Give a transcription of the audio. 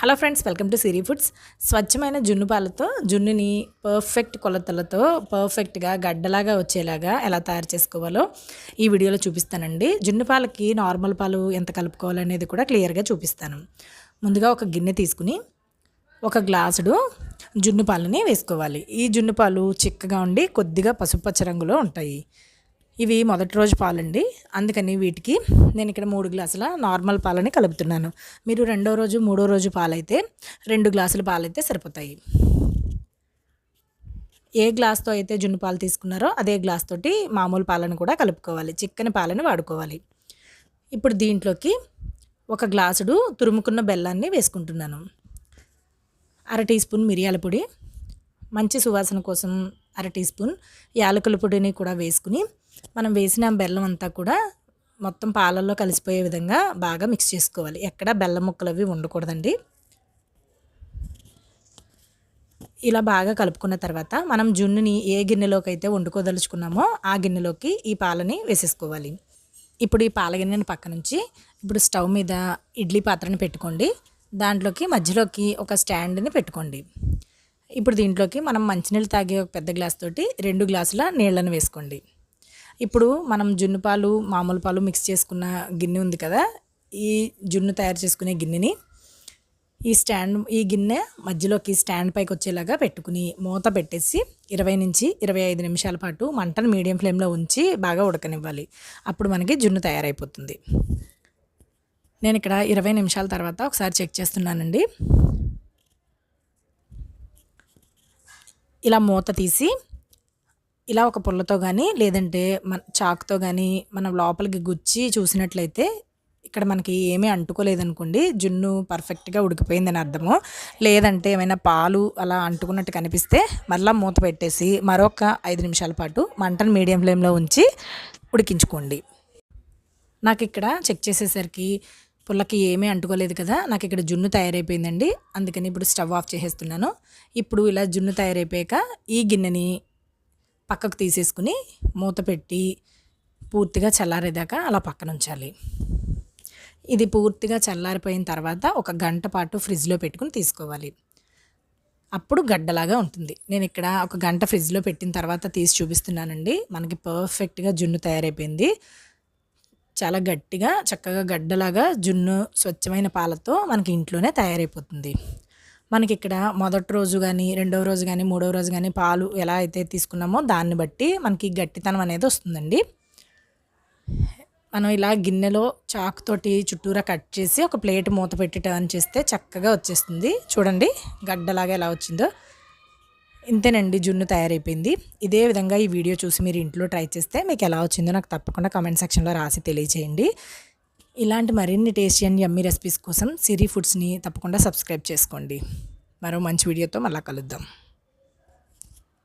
Hello friends, welcome to Siri foods. స్వచ్ఛమైన జున్ను పాలతో జున్నుని పర్ఫెక్ట్ కొలతలతో పర్ఫెక్ట్గా గడ్డలాగా వచ్చేలాగా ఎలా తయారు చేసుకోవాలో ఈ వీడియోలో చూపిస్తానండి. జున్ను పాలకి నార్మల్ పాలు ఎంత కలుపుకోవాలనేది కూడా క్లియర్గా చూపిస్తాను. ముందుగా ఒక గిన్నె తీసుకుని ఒక గ్లాసుడు జున్ను పాలని వేసుకోవాలి. ఈ జున్ను పాలు చిక్కగా ఉండి కొద్దిగా పసుపచ్చ రంగులో ఉంటాయి. ఇవి మొదటి రోజు పాలండి, అందుకని వీటికి నేను ఇక్కడ 3 గ్లాసుల నార్మల్ పాలని కలుపుతున్నాను. మీరు రెండో రోజు మూడో రోజు పాలైతే 2 గ్లాసుల పాలైతే సరిపోతాయి. ఏ గ్లాస్తో అయితే జున్ను పాలు తీసుకున్నారో అదే గ్లాస్ తోటి మామూలు పాలను కూడా కలుపుకోవాలి. చిక్కని పాలను వాడుకోవాలి. ఇప్పుడు దీంట్లోకి ఒక గ్లాసుడు తురుముకున్న బెల్లాన్ని వేసుకుంటున్నాను. 1/2 టీ స్పూన్ మిరియాల పొడి, మంచి సువాసన కోసం 1/2 టీ స్పూన్ యాలకుల పొడిని కూడా వేసుకుని మనం వేసిన బెల్లం అంతా కూడా మొత్తం పాలల్లో కలిసిపోయే విధంగా బాగా మిక్స్ చేసుకోవాలి. ఎక్కడ బెల్లం ముక్కలు అవి ఉండకూడదండి. ఇలా బాగా కలుపుకున్న తర్వాత మనం జున్నుని ఏ గిన్నెలోకి అయితే వండుకోదలుచుకున్నామో ఆ గిన్నెలోకి ఈ పాలని వేసేసుకోవాలి. ఇప్పుడు ఈ పాల గిన్నెని పక్క నుంచి ఇప్పుడు స్టవ్ మీద ఇడ్లీ పాత్రని పెట్టుకోండి. దాంట్లోకి మధ్యలోకి ఒక స్టాండ్ని పెట్టుకోండి. ఇప్పుడు దీంట్లోకి మనం మంచినీళ్ళు తాగే ఒక పెద్ద గ్లాస్ తోటి 2 గ్లాసుల నీళ్ళను వేసుకోండి. ఇప్పుడు మనం జున్ను పాలు మామూలు పాలు మిక్స్ చేసుకున్న గిన్నె ఉంది కదా, ఈ జున్ను తయారు చేసుకునే గిన్నెని ఈ గిన్నె మధ్యలోకి స్టాండ్ పైకి వచ్చేలాగా పెట్టుకుని మూత పెట్టేసి 20 నుంచి 25 నిమిషాల పాటు మంటను మీడియం ఫ్లేమ్లో ఉంచి బాగా ఉడకనివ్వాలి. అప్పుడు మనకి జున్ను తయారైపోతుంది. నేను ఇక్కడ 20 నిమిషాల తర్వాత ఒకసారి చెక్ చేస్తున్నానండి. ఇలా మూత తీసి ఇలా ఒక పుల్లతో కానీ లేదంటే చాకుతో కానీ మనం లోపలికి గుచ్చి చూసినట్లయితే ఇక్కడ మనకి ఏమీ అంటుకోలేదనుకోండి, జున్ను పర్ఫెక్ట్గా ఉడికిపోయిందని అర్థము. లేదంటే ఏమైనా పాలు అలా అంటుకున్నట్టు కనిపిస్తే మళ్ళీ మూత పెట్టేసి మరొక 5 నిమిషాల పాటు మంటను మీడియం ఫ్లేమ్లో ఉంచి ఉడికించుకోండి. నాకు ఇక్కడ చెక్ చేసేసరికి పుల్లకి ఏమీ అంటుకోలేదు కదా, నాకు ఇక్కడ జున్ను తయారైపోయిందండి. అందుకని ఇప్పుడు స్టవ్ ఆఫ్ చేసేస్తున్నాను. ఇప్పుడు ఇలా జున్ను తయారైపోయాక ఈ గిన్నెని పక్కకు తీసేసుకుని మూత పెట్టి పూర్తిగా చల్లారేదాకా అలా పక్కన ఉంచాలి. ఇది పూర్తిగా చల్లారిపోయిన తర్వాత ఒక గంట పాటు ఫ్రిడ్జ్లో పెట్టుకుని తీసుకోవాలి. అప్పుడు గడ్డలాగా ఉంటుంది. నేను ఇక్కడ ఒక గంట ఫ్రిడ్జ్లో పెట్టిన తర్వాత తీసి చూపిస్తున్నానండి. మనకి పర్ఫెక్ట్గా జున్ను తయారైపోయింది. చాలా గట్టిగా చక్కగా గడ్డలాగా జున్ను స్వచ్ఛమైన పాలతో మనకి ఇంట్లోనే తయారైపోతుంది. మనకి ఇక్కడ మొదటి రోజు కానీ రెండవ రోజు కానీ మూడవ రోజు కానీ పాలు ఎలా అయితే తీసుకున్నామో దాన్ని బట్టి మనకి గట్టితనం అనేది వస్తుందండి. మనం ఇలా గిన్నెలో చాకుతోటి చుట్టూరా కట్ చేసి ఒక ప్లేట్ మూత పెట్టి టర్న్ చేస్తే చక్కగా వచ్చేస్తుంది. చూడండి గడ్డలాగా ఎలా వచ్చిందో. ఇంతేనండి, జున్ను తయారైపోయింది. ఇదే విధంగా ఈ వీడియో చూసి మీరు ఇంట్లో ట్రై చేస్తే మీకు ఎలా వచ్చిందో నాకు తప్పకుండా కామెంట్ సెక్షన్లో రాసి తెలియజేయండి. ఇలాంటి మరిన్ని టేస్టీ అండ్ యమ్మీ రెసిపీస్ కోసం సిరి ఫుడ్స్ని తప్పకుండా సబ్స్క్రైబ్ చేసుకోండి. మరో మంచి వీడియోతో మళ్ళీ కలుద్దాం.